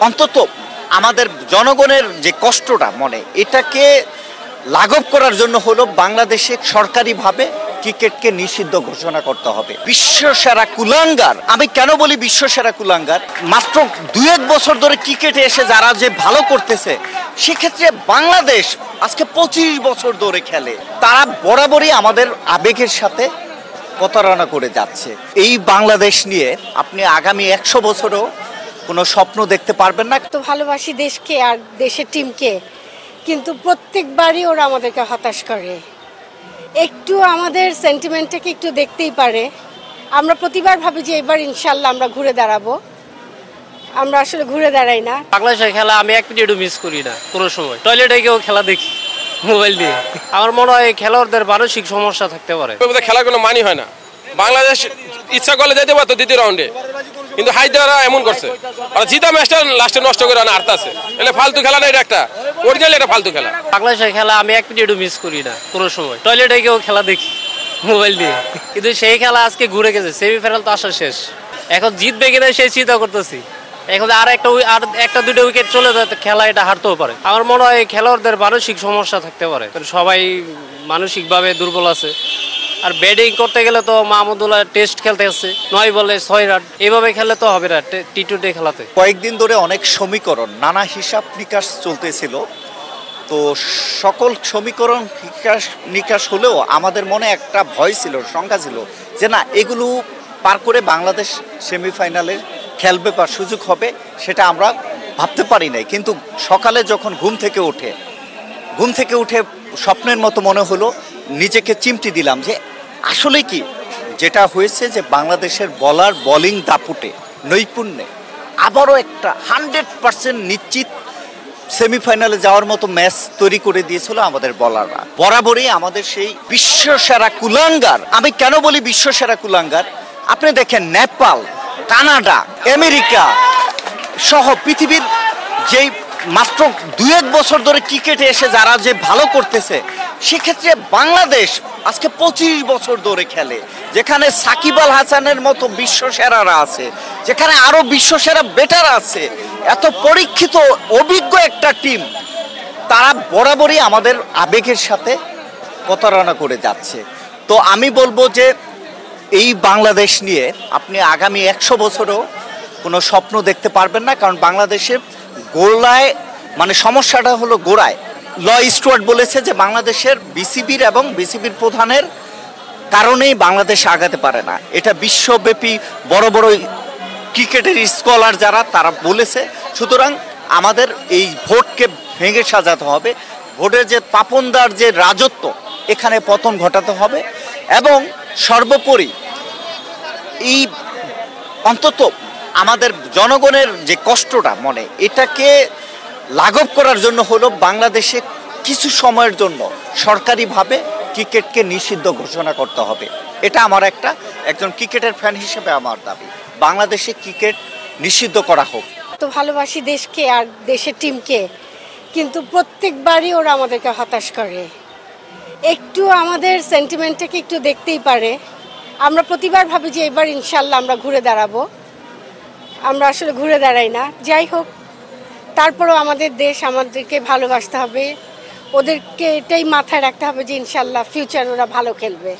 অন্তত আমাদের জনগণের যে কষ্টটা মনে এটাকে লাঘব করার জন্য হলো বাংলাদেশে সরকারিভাবে ক্রিকেটকে নিষিদ্ধ ঘোষণা করতে হবে। বিশ্বসেরা কুলাঙ্গার, আমি কেন বলি বিশ্বসেরা কুলাঙ্গার, মাত্র 2-1 বছর ধরে ক্রিকেটে এসে যারা যে ভালো করতেছে সেক্ষেত্রে বাংলাদেশ আজকে 25 বছর ধরে খেলে, তারা বরাবরই আমাদের আবেগের সাথে প্রতারণা করে যাচ্ছে। এই বাংলাদেশ নিয়ে আপনি আগামী 100 বছরও কোনো স্বপ্ন দেখতে পারবেন না। তো ভালোবাসি দেশকে আর দেশের টিমকে, কিন্তু প্রত্যেকবারই ওরা আমাদেরকে হতাশ করে। একটু আমাদের সেন্টিমেন্টটাকে একটু দেখতেই পারে। আমরা প্রতিবার ভাবি যে এবার ইনশাল্লাহ আমরা ঘুরে দাঁড়াবো, আমরা আসলে ঘুরে দাঁড়াই না। বাংলাদেশের খেলা আমি এক মিনিটও মিস করি না কোনো সময়। টয়লেটে গিয়েও খেলা দেখি মোবাইল দিয়ে। আমার মনে হয় খেলোয়াড়দের মানসিক সমস্যা থাকতে পারে। খেলাগুলো মানি হয় না। বাংলাদেশ ইচ্ছা করলে যেতে পারতো দ্বিতীয় রাউন্ডে, কিন্তু হায়দ্রাবাদ এমন করছে, আর জিতা ম্যাচটা লাস্টে নষ্ট করে আনা আর্থ আছে। এলে ফালতু খেলা না, এটা একটা অরিজিনাল, এটা ফালতু খেলা। বাংলাদেশের খেলা আমি এক মিনিটও মিস করি না কোনো সময়। টয়লেটে গিয়েও খেলা দেখি মোবাইল দিয়ে, কিন্তু সেই খেলা আজকে ঘুরে গেছে। সেমিফাইনাল তো আসা শেষ, এখন জিতবে কিনা সেই চিন্তা করতেছি। এখন আর একটা দুটো উইকেট চলে যায়, খেলা এটা হারতেও পারে। আমার মনে হয় খেলোয়াড়দের মানসিক সমস্যা থাকতে পারে, সবাই মানসিকভাবে দুর্বল আছে। আর ব্যাটিং করতে গেলে তো মাহমুদুল্লাহ টেস্ট খেলতে আসছে, 9 বলে 6 রান, এভাবে খেললে তো হবে না টি-20 খেলাতে। কয়েকদিন ধরে অনেক সমীকরণ, নানা হিসাব নিকাশ চলতেছিল। তো সকল সমীকরণ হিসাব নিকাশ হলেও আমাদের মনে একটা ভয় ছিল, শঙ্কা ছিল যে না, এগুলো পার করে বাংলাদেশ সেমিফাইনালে খেলবে বা সুযোগ হবে, সেটা আমরা ভাবতে পারি নাই। কিন্তু সকালে যখন ঘুম থেকে উঠে স্বপ্নের মতো মনে হলো, নিজেকে চিমটি দিলাম যে আসলে কি যেটা হয়েছে, যে বাংলাদেশের বোলিং দাপুটে নৈপুণ্যে আবারও একটা 100% নিশ্চিত সেমিফাইনালে যাওয়ার মতো ম্যাচ তৈরি করে দিয়েছিল আমাদের বোলাররা। বরাবরই আমাদের সেই বিশ্বসেরা কুলাঙ্গার, আমি কেন বলি বিশ্বসেরা কুলাঙ্গার, আপনি দেখেন নেপাল, কানাডা, আমেরিকা সহ পৃথিবীর যেই মাত্র 2-1 বছর ধরে ক্রিকেটে এসে যারা যে ভালো করতেছে সেক্ষেত্রে বাংলাদেশ আজকে 25 বছর ধরে খেলে, যেখানে সাকিব আল হাসানের মতো বিশ্বসেরারা আছে, যেখানে আরো বিশ্বসেরা ব্যাটার আছে, এত পরীক্ষিত অভিজ্ঞ একটা টিম, তারা বরাবরই আমাদের আবেগের সাথে প্রতারণা করে যাচ্ছে। তো আমি বলবো যে এই বাংলাদেশ নিয়ে আপনি আগামী 100 বছরও কোনো স্বপ্ন দেখতে পারবেন না, কারণ বাংলাদেশের গোড়ায়, মানে সমস্যাটা হলো গোড়ায়। ল স্টুয়ার্ট বলেছে যে বাংলাদেশের বিসিবির এবং বিসিবির প্রধানের কারণেই বাংলাদেশ আগাতে পারে না। এটা বিশ্বব্যাপী বড় বড় ক্রিকেটের স্কলার যারা, তারা বলেছে। সুতরাং আমাদের এই ভোটকে ভেঙে সাজাতে হবে, ভোটের যে পাপনদার যে রাজত্ব, এখানে পতন ঘটাতে হবে, এবং সর্বোপরি এই অন্তত আমাদের জনগণের যে কষ্টটা মনে এটাকে লাঘব করার জন্য হলো বাংলাদেশে কিছু সময়ের জন্য সরকারিভাবে ক্রিকেটকে নিষিদ্ধ ঘোষণা করতে হবে। এটা আমার একজন ক্রিকেটের ফ্যান হিসেবে আমার দাবি, বাংলাদেশে ক্রিকেট নিষিদ্ধ করা হোক। তো ভালোবাসি দেশকে আর দেশের টিমকে, কিন্তু প্রত্যেকবারই ওরা আমাদেরকে হতাশ করে। একটু আমাদের সেন্টিমেন্টটাকে একটু দেখতেই পারে। আমরা প্রতিবার ভাবি যে এবার ইনশাল্লাহ আমরা ঘুরে দাঁড়াবো, আমরা আসলে ঘুরে দাঁড়াই না। যাই হোক, তারপরেও আমাদের দেশ, আমাদেরকে ভালোবাসতে হবে, ওদেরকে এটাই মাথায় রাখতে হবে যে ইনশাল্লাহ ফিউচার ওরা ভালো খেলবে।